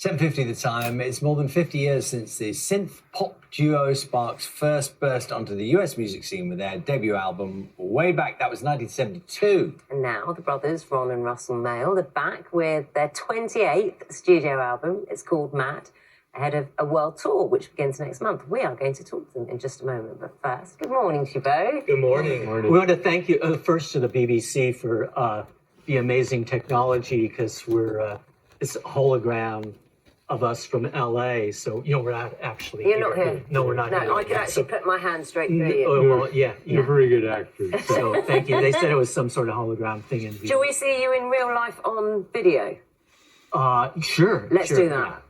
7:50 the time. It's more than 50 years since the synth pop duo Sparks first burst onto the US music scene with their debut album way back. That was 1972. And now the brothers, Ron and Russell Mael, are back with their 28th studio album. It's called Mad, ahead of a world tour, which begins next month. We are going to talk to them in just a moment. But first, good morning to you both. Good morning. Good morning. We want to thank you first to the BBC for the amazing technology, because we're it's a hologram of us from LA, so we're not actually You're not here. No, we're not here. No, I could actually put my hand straight through you. Well, yeah. You're a very good actor. So thank you. They said it was some sort of hologram thing in Shall we see you in real life on video? Sure. Let's sure, do that.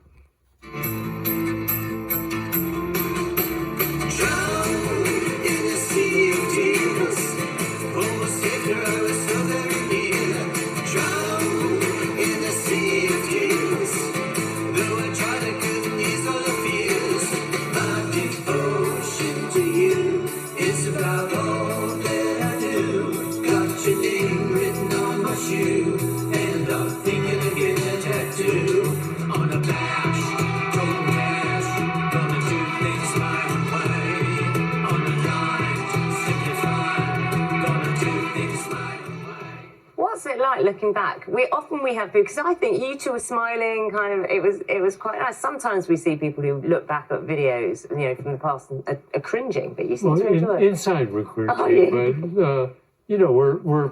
What's it like looking back? We have, because I think you two were smiling, kind of, it was quite nice. Sometimes we see people who look back at videos, from the past and are cringing, but you seem to enjoy it. Inside we're cringing, but, we're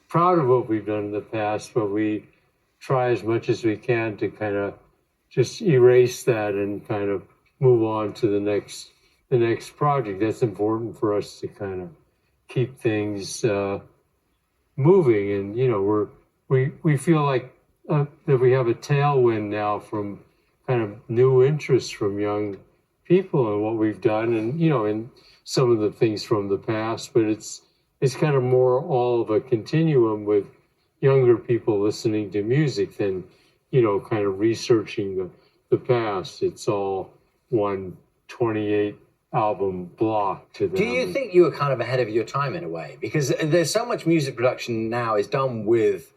proud of what we've done in the past, but we try as much as we can to kind of just erase that and kind of move on to the next project. That's important for us to kind of keep things moving, and we feel like that we have a tailwind now from kind of new interest from young people in what we've done, and in some of the things from the past, but it's kind of more all of a continuum with younger people listening to music than kind of researching the past. It's all one 28 album block to them. Do you think you were kind of ahead of your time in a way? Because there's so much music production now is done with,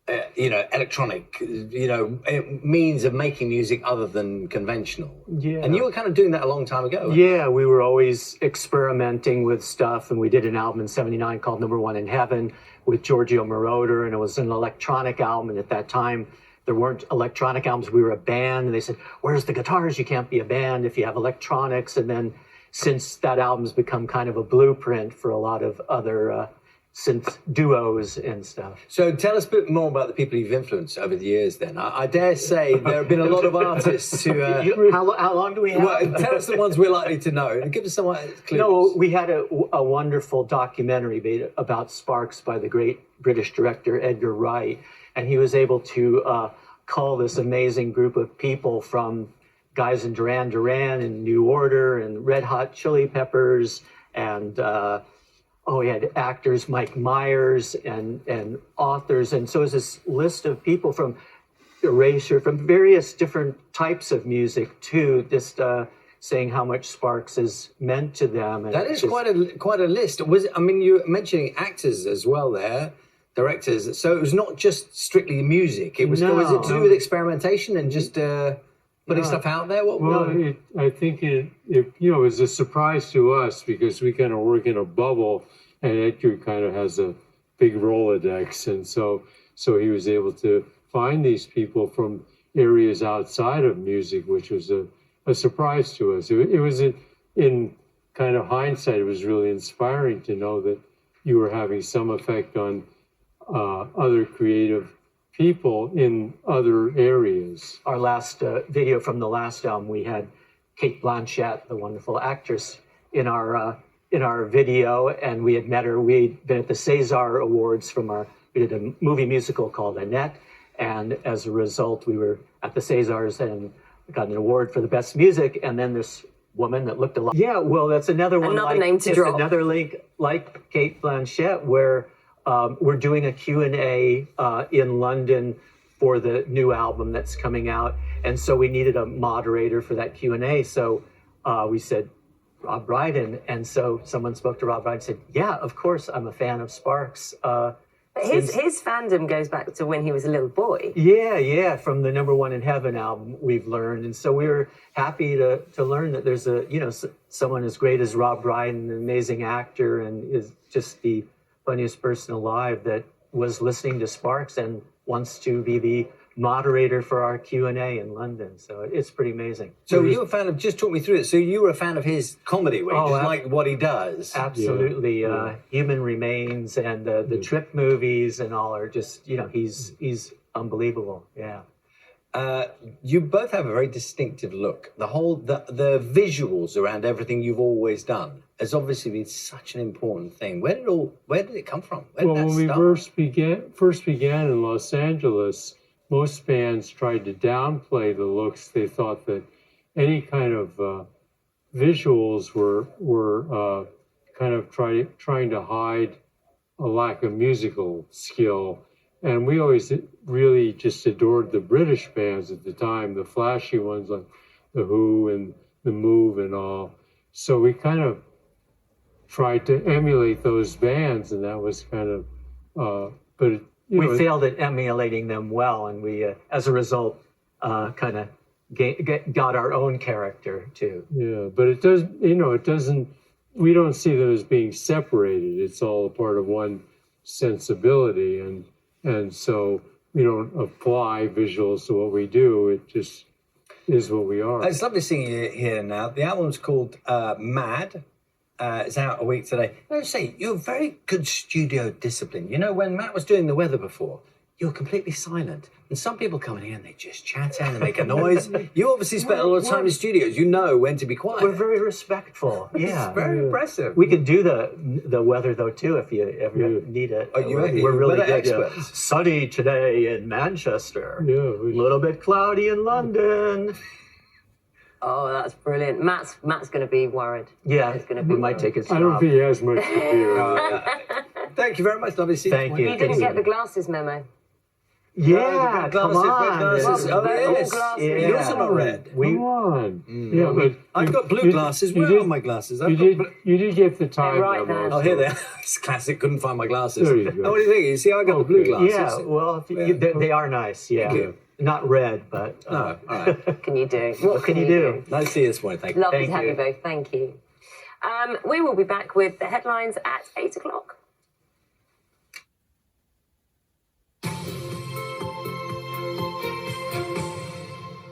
electronic, means of making music other than conventional. Yeah. And you were kind of doing that a long time ago. Yeah, we were always experimenting with stuff, and we did an album in '79 called Number One in Heaven with Giorgio Moroder, and it was an electronic album, and at that time, there weren't electronic albums. We were a band, and they said, "Where's the guitars? You can't be a band if you have electronics." And then, since that album's become kind of a blueprint for a lot of other synth duos and stuff. So tell us a bit more about the people you've influenced over the years. Then I dare say there have been a lot of artists who. How long do we have? Well, tell us the ones we're likely to know. Give us some clues. No, we had a wonderful documentary made about Sparks by the great British director Edgar Wright. And he was able to call this amazing group of people, from guys in Duran Duran and New Order and Red Hot Chili Peppers, and he had actors, Mike Myers, and authors. And so it was this list of people from Erasure, from various different types of music too, just saying how much Sparks has meant to them. And that is quite a list. You were mentioning actors as well there. Directors, so it was not just strictly music. It was. Was it to do with experimentation and just putting stuff out there? I think it was a surprise to us, because we kind of work in a bubble, and Edgar kind of has a big Rolodex, and so he was able to find these people from areas outside of music, which was a surprise to us. It was in kind of hindsight, it was really inspiring to know that you were having some effect on other creative people in other areas. Our last video from the last album, we had Cate Blanchett, the wonderful actress, in our video, and we had met her. We'd been at the César Awards we did a movie musical called Annette, and as a result, we were at the Césars and got an award for the best music. And then this woman that looked a lot. Yeah, well, that's another one. Another name to drop. Another link like Cate Blanchett, where we're doing a Q&A in London for the new album that's coming out. And so we needed a moderator for that Q&A. So we said, Rob Brydon. And so someone spoke to Rob Brydon and said, yeah, of course, I'm a fan of Sparks. But his fandom goes back to when he was a little boy. Yeah, from the Number One in Heaven album, we've learned, and so we were happy to learn that there's someone as great as Rob Brydon, an amazing actor, and is just the funniest person alive, that was listening to Sparks and wants to be the moderator for our Q&A in London. So it's pretty amazing. So you were a fan of, just talk me through it. So you were a fan of his comedy, where you just like what he does. Absolutely. Human Remains and the Trip movies and all are just, he's unbelievable. Yeah. You both have a very distinctive look. The visuals around everything you've always done has obviously been such an important thing. Where did it come from? When we first began in Los Angeles, most bands tried to downplay the looks. They thought that any kind of visuals were kind of trying to hide a lack of musical skill. And we always really just adored the British bands at the time, the flashy ones like The Who and The Move and all. So we kind of tried to emulate those bands, and that was kind of, we failed at emulating them well, and we, as a result, kind of got our own character too. Yeah, but it doesn't, we don't see them as being separated. It's all a part of one sensibility, and so we don't apply visuals to what we do. It just is what we are. It's lovely seeing you here now. The album's called Mad. It's out a week today. I would say you're very good studio discipline. When Matt was doing the weather before, you were completely silent. And some people come in here and they just chat and they make a noise. You obviously spent a lot of time in studios. You know when to be quiet. We're very respectful. Yeah, it's very impressive. We can do the weather though too if you ever need it. We're really good experts. Sunny today in Manchester. Yeah, a little bit cloudy in London. Oh, that's brilliant. Matt's going to be worried. Yeah, we might take his job. I don't think he has much to do. Thank you very much. Lovely seeing you. Thank you. You didn't get the glasses memo. Yeah, come on. Glasses. Well, Oh, yes. glasses. Yeah. Yours are not red. Come on. Yeah, but I've got blue glasses. Where are my glasses? You did get the time right memo. there. Oh, here they are. It's classic. Couldn't find my glasses. There you go. Oh, what do you think? You see, I got the blue glasses. Yeah, well, they are nice. Yeah, Thank you. Not red, but No, all right. What can you do? what can you do? Nice to see you this morning. Thank you. Lovely Thank to have you. you both. Thank you. We will be back with the headlines at 8 o'clock.